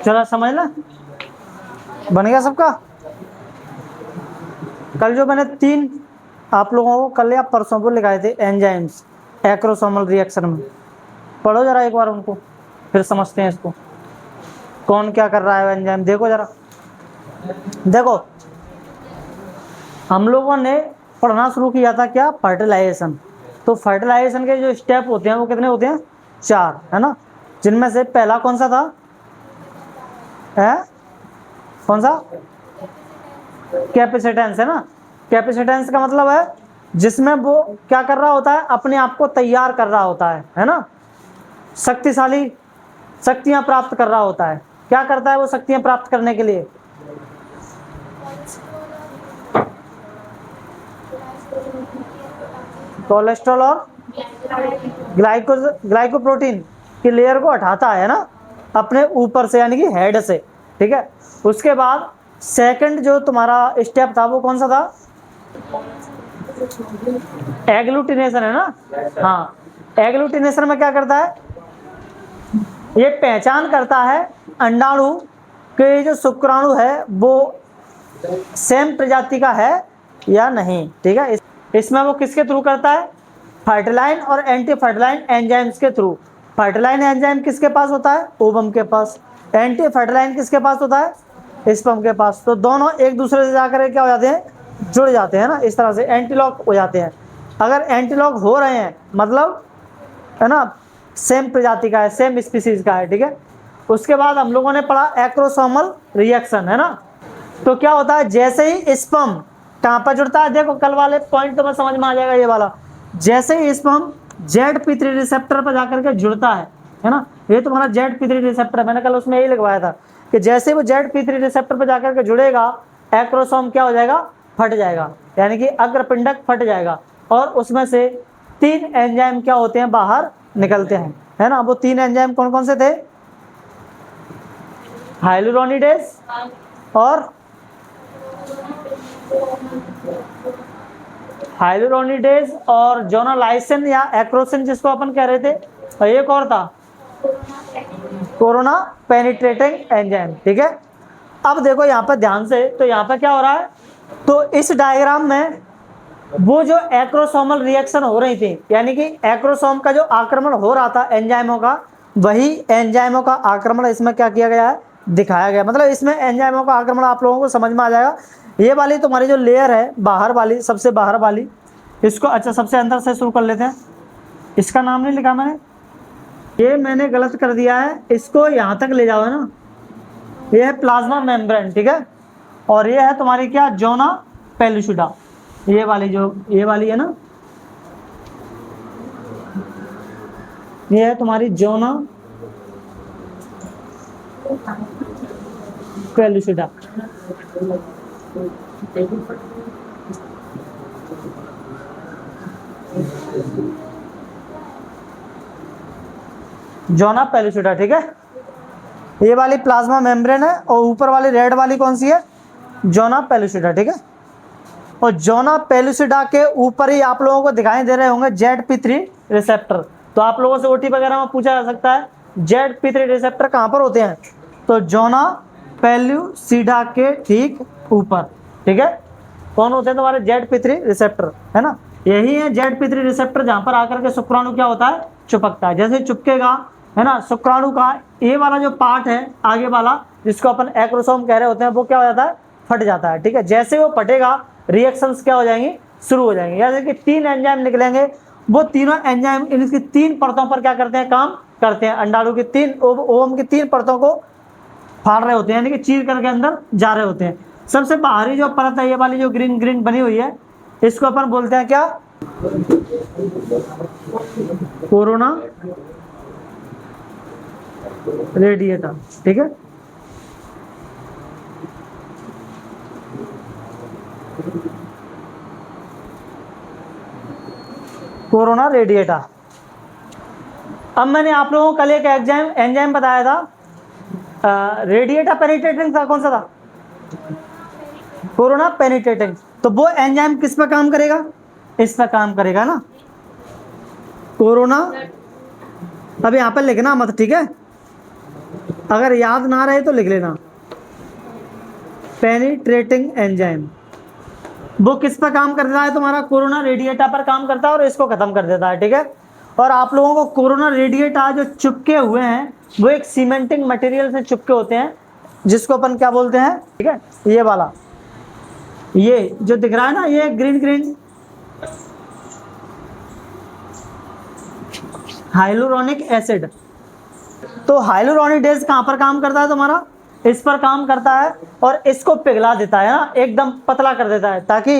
चलो समझ ला, बन गया सबका। कल जो मैंने 3 आप लोगों को कल या परसों को लिखाए थे एंजाइम्स एक्रोसोमल रिएक्शन में, पढ़ो जरा एक बार उनको, फिर समझते हैं इसको कौन क्या कर रहा है एंजाइम। देखो जरा, देखो हम लोगों ने पढ़ना शुरू किया था क्या, फर्टिलाइजेशन। तो फर्टिलाइजेशन के जो स्टेप होते हैं वो कितने होते हैं, 4 है ना, जिनमें से पहला कौन सा था, है कौन सा, कैपेसिटेंस है ना। कैपेसिटेंस का मतलब है जिसमें वो क्या कर रहा होता है, अपने आप को तैयार कर रहा होता है ना, शक्तिशाली शक्तियां प्राप्त कर रहा होता है। क्या करता है वो शक्तियां प्राप्त करने के लिए, कोलेस्ट्रॉल और ग्लाइकोप्रोटीन की लेयर को हटाता है ना अपने ऊपर से, यानी कि हेड से, ठीक है। उसके बाद सेकंड जो तुम्हारा स्टेप था वो कौन सा था, एग्लूटिनेशन है ना। हाँ, एग्लूटिनेशन में क्या करता है, ये पहचान करता है अंडाणु के जो शुक्राणु है वो सेम प्रजाति का है या नहीं, ठीक है। इसमें वो किसके थ्रू करता है, फर्टिलाइन और एंटी फर्टिलाइन एंजाइम्स के थ्रू। फर्टिलाइन एंजाइम किसके पास होता है, ओवम के पास। एंटी फर्टिलाइन किसके पास होता है, स्पर्म के पास। तो दोनों एक दूसरे से जाकर क्या हो जाते हैं, जुड़ जाते हैं ना, इस तरह से एंटीलॉक हो जाते हैं। अगर एंटीलॉक हो रहे हैं मतलब है ना सेम प्रजाति का है, सेम स्पीसीज का है, ठीक है। उसके बाद हम लोगों ने पढ़ा एक्रोसोमल रिएक्शन, है ना। तो क्या होता है, जैसे ही स्पर्म कहां पर जुड़ता है, देखो कल वाले पॉइंट तो मैं समझ में आ जाएगा ये वाला। जैसे ही स्पर्म ZP3 रिसेप्टर पर जाकर के जुड़ता है ना, ये तुम्हारा ZP3 रिसेप्टर, मैंने कल उसमें यही लगवाया था कि जैसे वो ZP3 रिसेप्टर पर जाकर के जुड़ेगा, एक्रोसोम क्या हो जाएगा, फट जाएगा, यानी कि अग्रपिंडक फट जाएगा, और उसमें से 3 एंजाइम क्या होते हैं, बाहर निकलते हैं, है ना। वो 3 एंजाइम कौन कौन से थे, हाइलुरोनिडेज और हाइलुरोनिडेज और जोनालाइसिन या एक्रोसिन जिसको अपन कह रहे थे, और एक और था कोरोना पेनिट्रेटिंग एंजाइम, ठीक है। अब देखो यहाँ पर ध्यान से, तो यहाँ पर क्या हो रहा है, तो इस डायग्राम में वो जो एक्रोसोमल रिएक्शन हो रही थी, यानी कि एक्रोसोम का जो आक्रमण हो रहा था एंजाइमों का, वही एंजाइमों का आक्रमण इसमें क्या किया गया है, दिखाया गया। मतलब इसमें एंजाइमों का आक्रमण आप लोगों को समझ में आ जाएगा। ये वाली तुम्हारी जो लेयर है बाहर वाली, सबसे बाहर वाली, इसको अच्छा सबसे अंदर से शुरू कर लेते हैं। इसका नाम नहीं लिखा मैंने, ये मैंने गलत कर दिया है, इसको यहाँ तक ले जाओ, है ना। ये है प्लाज्मा मेम्ब्रेन, ठीक है। और ये है तुम्हारी क्या, जोना पेलुसिडा, ये वाली जो ये वाली है ना, ये है तुम्हारी जोना पेलुसिडा। जोना पेलुसिडा, ठीक है। ये वाली प्लाज्मा मेम्ब्रेन है, और ऊपर वाली रेड वाली कौन सी है, जोना पेलुसिडा, ठीक है। और जोना पेलुसिडा के ऊपर ही आप लोगों को दिखाई दे रहे होंगे ZP3 रिसेप्टर। तो आप लोगों से ओटी वगैरह में पूछा जा सकता है ZP3 रिसेप्टर कहां पर होते हैं, तो जोना पेलुसिडा के ठीक ऊपर, ठीक है। कौन होते हैं तुम्हारे ZP3 रिसेप्टर, है ना। यही है ZP3 रिसेप्टर जहां पर आकर के शुक्राणु क्या होता है, चिपकता है। जैसे चिपकेगा, है ना, शुक्राणु का ये वाला जो पार्ट है आगे वाला, जिसको अपन एक्रोसोम कह रहे होते हैं, वो क्या हो जाता है, फट जाता है, ठीक है। जैसे वो फटेगा रिएक्शंस क्या हो जाएंगी, शुरू हो जाएंगे। जैसे कि 3 एंजाइम निकलेंगे, वो तीनों एंजाइम इनकी 3 परतों पर क्या करते हैं, काम करते हैं। अंडाणु की 3 ओवम की 3 परतों को फाड़ रहे होते हैं, यानी कि चीर करके अंदर जा रहे होते हैं। सबसे बाहरी जो परत है, ये वाली जो ग्रीन ग्रीन बनी हुई है, इसको अपन बोलते हैं क्या, कोरोना रेडिएटा, ठीक है। Corona radiata. अब मैंने आप लोगों को कल एक एंजाइम बताया था, रेडिएटा पेनिट्रेटिंग था, कौन सा था, कोरोना पेनिट्रेटिंग। तो वो एंजाइम किस पर काम करेगा, इस पर काम करेगा ना, कोरोना। अब यहां पर लिखना मत, ठीक है। अगर याद ना रहे तो लिख लेना। पेनिट्रेटिंग एंजाइम वो किस पर काम करता है? तुम्हारा कोरोना रेडिएटा पर काम करता है और इसको खत्म कर देता है, ठीक है। और आप लोगों को कोरोना रेडिएटा जो चिपके हुए हैं वो एक सीमेंटिंग मटेरियल से चिपके होते हैं, जिसको अपन क्या बोलते हैं, ठीक है, ये वाला, ये जो दिख रहा है ना, ये ग्रीन ग्रीन हाइलुरोनिक एसिड। तो हाइलुरोनिडेज कहाँ पर काम करता है तुम्हारा? इस पर काम करता है और इसको पिघला देता है ना, एकदम पतला कर देता है, ताकि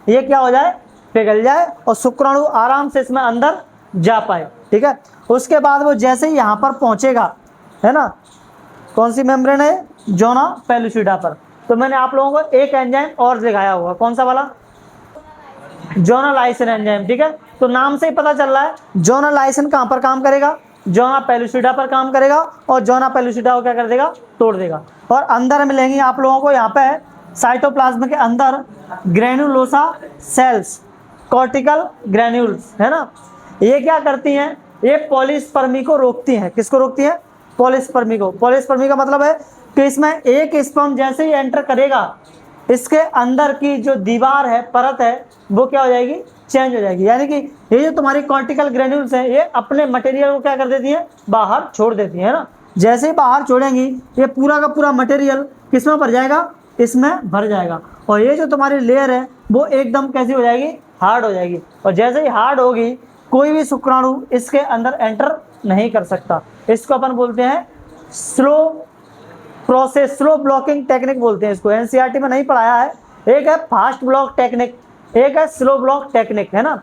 ये क्या हो जाए, पिघल जाए और शुक्राणु आराम से इसमें अंदर जा पाए, ठीक है। उसके बाद वो जैसे ही यहाँ पर पहुँचेगा, है ना, कौन सी मेम्ब्रेन है, जोना पेलुसिडा पर, तो मैंने आप लोगों को एक एंजाइम और दिखाया होगा, कौन सा वाला, जोनालाइसिन एंजाइम, ठीक है। तो नाम से ही पता चल रहा है जोनालाइसिन कहाँ पर काम करेगा, जोना पेलुसिडा पर काम करेगा और जोना पेलुसिडा को क्या कर देगा, तोड़ देगा। और अंदर मिलेंगे आप लोगों को यहाँ पे साइटोप्लाज्म के अंदर ग्रेन्युलोसा सेल्स, कॉर्टिकल ग्रेन्यूल्स, है ना। ये क्या करती हैं, ये पॉलीस्पर्मी को रोकती हैं। किसको रोकती हैं? पॉलीस्पर्मी को। पॉलीस्पर्मी का मतलब है कि इसमें एक स्पर्म जैसे ही एंटर करेगा, इसके अंदर की जो दीवार है, परत है, वो क्या हो जाएगी, चेंज हो जाएगी। यानी कि ये जो तुम्हारी कॉर्टिकल ग्रेन्यूल्स हैं, ये अपने मटेरियल को क्या कर देती हैं, बाहर छोड़ देती है ना। जैसे ही बाहर छोड़ेंगी, ये पूरा का पूरा मटेरियल किसमें भर जाएगा, इसमें भर जाएगा। और ये जो तुम्हारी लेयर है वो एकदम कैसी हो जाएगी, हार्ड हो जाएगी। और जैसे ही हार्ड होगी, कोई भी शुक्राणु इसके अंदर एंटर नहीं कर सकता। इसको अपन बोलते हैं slow process, slow blocking technique बोलते हैं इसको। एनसीईआरटी में नहीं पढ़ाया है। एक है फास्ट ब्लॉक टेक्निक, एक है स्लो ब्लॉक टेक्निक, है ना।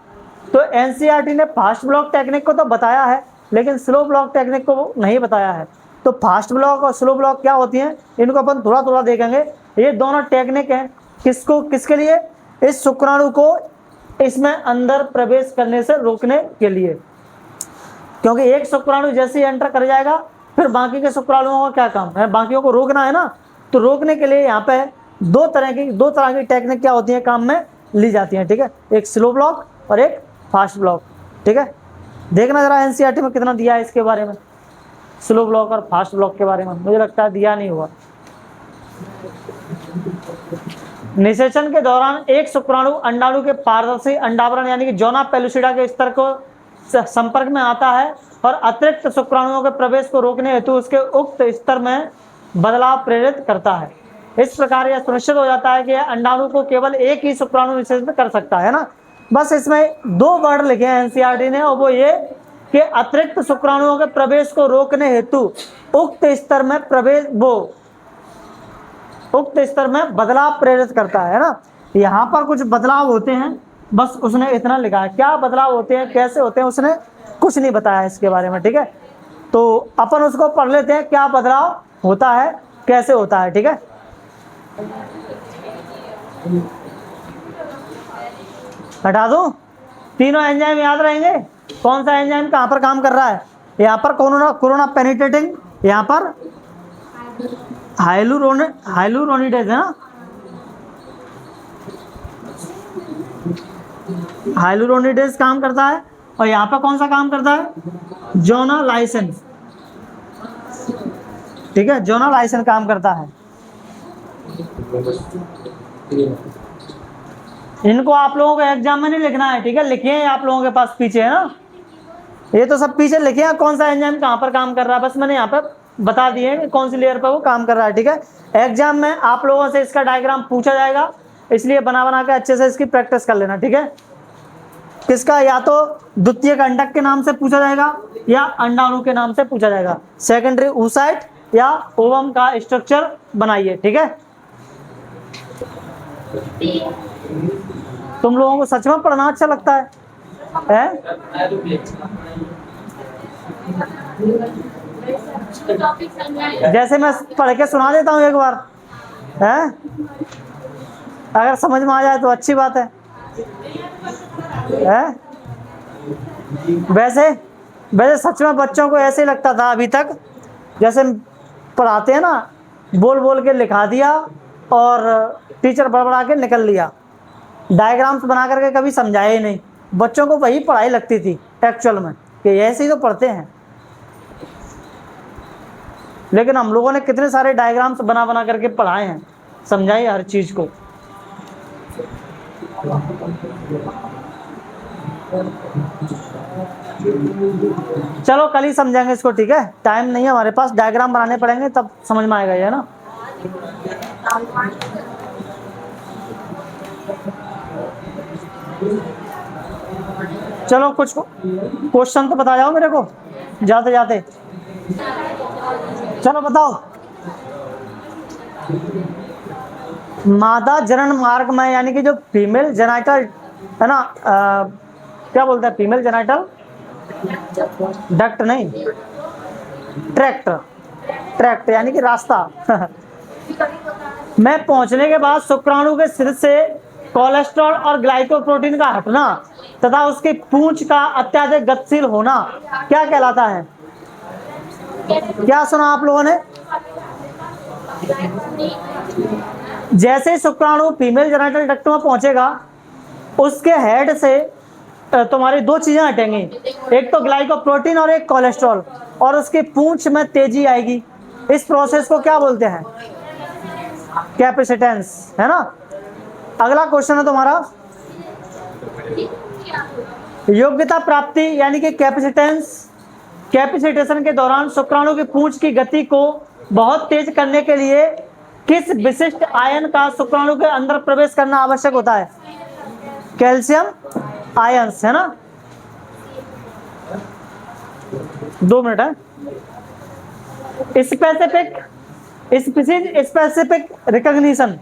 तो एनसीईआरटी ने फास्ट ब्लॉक टेक्निक को तो बताया है, लेकिन स्लो ब्लॉक टेक्निक को नहीं बताया है। तो फास्ट ब्लॉक और स्लो ब्लॉक क्या होती हैं, इनको अपन थोड़ा थोड़ा देखेंगे। ये दोनों टेक्निक हैं किसको, किसके लिए, इस शुक्राणु को इसमें अंदर प्रवेश करने से रोकने के लिए। क्योंकि एक शुक्राणु जैसे ही एंटर कर जाएगा, फिर बाकी के शुक्राणुओं का क्या काम है, बाकियों को रोकना है ना। तो रोकने के लिए यहाँ पे दो तरह की टेक्निक क्या होती है, काम में ली जाती हैं, ठीक है। एक स्लो ब्लॉक और एक फास्ट ब्लॉक, ठीक है। देखना जरा एनसीईआरटी में कितना दिया है इसके बारे में, स्लो ब्लॉक और फास्ट ब्लॉक के बारे में। मुझे लगता है दिया नहीं हुआ। निषेचन के दौरान एक शुक्राणु अंडाणु के पारदर्शी अंडावरण यानी कि जोना पेलुसिडा के स्तर को संपर्क में आता है और अतिरिक्त शुक्राणुओं के प्रवेश को रोकने हेतु उसके उक्त स्तर में बदलाव प्रेरित करता है। इस प्रकार यह सुनिश्चित हो जाता है कि अंडाणु को केवल एक ही शुक्राणु निषेचन कर सकता है ना। बस इसमें दो वर्ड लिखे हैं एनसीईआरटी ने, और वो ये कि अतिरिक्त शुक्राणुओं के प्रवेश को रोकने हेतु उक्त स्तर में बदलाव प्रेरित करता है ना। यहाँ पर कुछ बदलाव होते हैं, बस उसने इतना लिखा है। क्या बदलाव होते हैं, कैसे होते हैं, उसने कुछ नहीं बताया इसके बारे में, ठीक है। तो अपन उसको पढ़ लेते हैं, क्या बदलाव होता है, कैसे होता है, ठीक है। हटा दूं, तीनों एंजाइम याद रहेंगे। कौन सा एंजाइम कहाँ पर काम कर रहा है, यहाँ पर कोरोना पेनिट्रेटिंग, यहाँ पर हाइलुरोनिडेज है ना, हाइलुरोनिडेज काम करता है। और यहाँ पर कौन सा काम करता है, जोनालाइसिन, ठीक है, जोनालाइसिन काम करता है। इनको आप लोगों को एग्जाम में नहीं लिखना है, ठीक है, लिखे हैं आप लोगों के पास पीछे, है ना। ये तो सब पीछे लिखे हैं कौन सा एंजाइम कहाँ पर काम कर रहा है, बस मैंने यहाँ पर बता दिए कि कौन सी लेयर पर वो काम कर रहा है, ठीक है। एग्जाम में आप लोगों से इसका डायग्राम पूछा जाएगा, इसलिए बना के अच्छे से इसकी प्रैक्टिस कर लेना, ठीक है। किसका, या तो द्वितीय कंडक के नाम से पूछा जाएगा या अंडाणु के नाम से पूछा जाएगा। सेकेंडरी oocyte या ओवम का स्ट्रक्चर बनाइए, ठीक है। तुम लोगों को सच में पढ़ना अच्छा लगता है? जैसे मैं पढ़ के सुना देता हूँ एक बार, है, अगर समझ में आ जाए तो अच्छी बात है। वैसे सच में बच्चों को ऐसे लगता था अभी तक, जैसे पढ़ाते हैं ना, बोल बोल के लिखा दिया और टीचर बड़बड़ा के निकल लिया, डायग्राम्स बना करके कभी समझाया ही नहीं। बच्चों को वही पढ़ाई लगती थी एक्चुअल में, कि ऐसे ही तो पढ़ते हैं। लेकिन हम लोगों ने कितने सारे डायग्राम्स बना बना करके पढ़ाए हैं, समझाइए हर चीज को। चलो कल ही समझाएंगे इसको, ठीक है, टाइम नहीं है हमारे पास, डायग्राम बनाने पड़ेंगे तब समझ में आएगा, ये ना। चलो कुछ क्वेश्चन तो बता जाओ मेरे को जाते जाते। चलो बताओ। मादा जनन मार्ग में, यानी कि जो फीमेल जेनाइटल है ना, क्या बोलते हैं, फीमेल जेनाइटल डक्ट नहीं, ट्रैक्ट, ट्रैक्ट यानी कि रास्ता में पहुंचने के बाद शुक्राणु के सिर से कोलेस्ट्रॉल और ग्लाइकोप्रोटीन का हटना तथा उसकी पूंछ का अत्यधिक गतिशील होना क्या कहलाता है? क्या सुना आप लोगों ने? जैसे शुक्राणु फीमेल जेनाइटल डक्ट में पहुंचेगा, उसके हेड से तुम्हारी दो चीजें हटेंगी, एक तो ग्लाइकोप्रोटीन और एक कोलेस्ट्रॉल, और उसकी पूंछ में तेजी आएगी। इस प्रोसेस को क्या बोलते हैं? कैपेसिटेंस, है ना। अगला क्वेश्चन है तुम्हारा, योग्यता प्राप्ति यानी कि कैपेसिटेंस। कैपेसिटेशन के दौरान शुक्राणु की पूंछ की गति को बहुत तेज करने के लिए किस विशिष्ट आयन का शुक्राणु के अंदर प्रवेश करना आवश्यक होता है? कैल्शियम आयंस, है ना। 2 मिनट है। Specific recognition,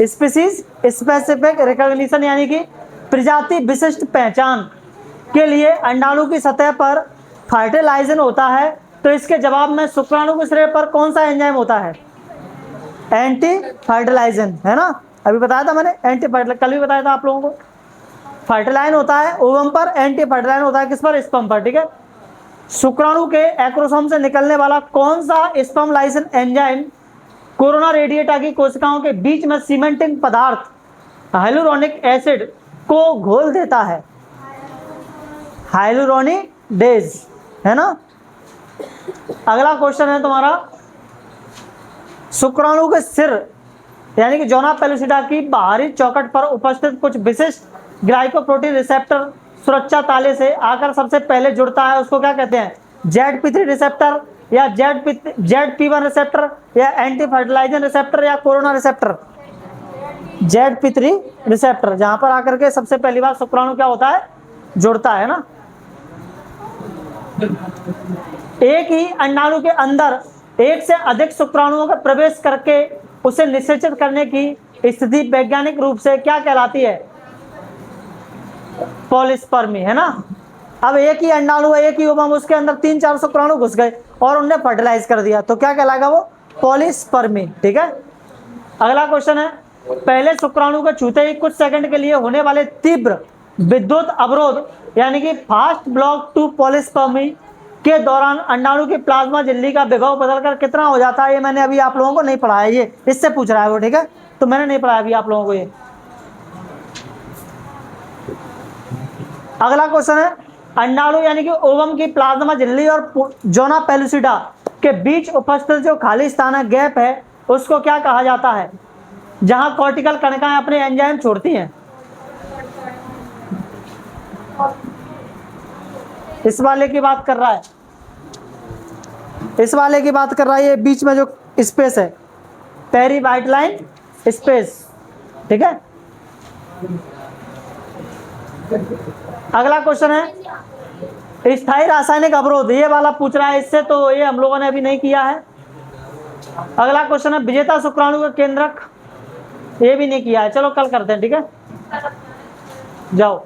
species specific recognition यानी कि प्रजाति विशिष्ट पहचान के लिए अंडाणु की सतह पर फर्टिलाइजन होता है, तो इसके जवाब में शुक्राणु के सिरे पर कौन सा एंजाइम होता है? एंटी फर्टिलाइजन, है ना। अभी बताया था मैंने, एंटी फर्टिलाइजन कल भी बताया था आप लोगों को। फर्टिलाइन होता है ओवम पर, एंटी फर्टिलाइन होता है किस पर? स्पर्म पर, ठीक है। शुक्राणु के एक्रोसोम से निकलने वाला कौन सा sperm lysin enzyme corona radiata की कोशिकाओं के बीच में सीमेंटिंग पदार्थ हाइलुरोनिक एसिड को घोल देता है? हाइलुरोनिडेज, है ना। अगला क्वेश्चन है तुम्हारा, शुक्राणु के सिर यानी कि जोना पेलुसिडा की बाहरी चौखट पर उपस्थित कुछ विशिष्ट ग्लाइकोप्रोटीन रिसेप्टर सुरक्षा ताले से आकर सबसे पहले जुड़ता है, उसको क्या कहते हैं? ZP3 रिसेप्टर या ZP1 रिसेप्टर या एंटी फर्टिलाइजन रिसेप्टर या कोरोना रिसेप्टर? ZP3 रिसेप्टर, जहां पर आकर के सबसे पहली बार शुक्राणु क्या होता है? जुड़ता है ना। एक ही अंडाणु के अंदर एक से अधिक शुक्राणुओं का प्रवेश करके उसे निषेचित करने की स्थिति वैज्ञानिक रूप से क्या कहलाती है? पॉलिस्पर्मी, है ना। अब एक ही अंडाणु है, एक ही ओवम, उसके अंदर 3-4 शुक्राणु घुस गए और उन्हें फर्टिलाइज कर दिया, तो क्या कहलाएगा वो? पॉलिस्पर्मी, ठीक है। अगला क्वेश्चन है, पहले शुक्राणु के छूते ही कुछ सेकंड के लिए होने वाले तीव्र विद्युत अवरोध यानी कि फास्ट ब्लॉक टू पॉलिस्पर्मी के दौरान अंडाणु की प्लाज्मा झिल्ली का विभव बदलकर कितना हो जाता है? ये मैंने अभी आप लोगों को नहीं पढ़ाया, ये इससे पूछ रहा है वो, ठीक है, तो मैंने नहीं पढ़ाया अभी आप लोगों को ये। अगला क्वेश्चन है, अंडाणु यानी कि ओवम की प्लाज्मा झिल्ली और जोना पेलुसिडा के बीच उपस्थित जो खाली स्थान है, गैप है, उसको क्या कहा जाता है? जहां कॉर्टिकल कणिकाएं अपने एंजाइम छोड़ती हैं। इस वाले की बात कर रहा है, इस वाले की बात कर रहा है, ये बीच में जो स्पेस है, पेरीवाइटलाइन स्पेस, ठीक है। अगला क्वेश्चन है, स्थायी रासायनिक अवरोध, ये वाला पूछ रहा है, इससे तो ये हम लोगों ने अभी नहीं किया है। अगला क्वेश्चन है, विजेता शुक्राणु का केंद्रक, ये भी नहीं किया है, चलो कल करते हैं, ठीक है, जाओ।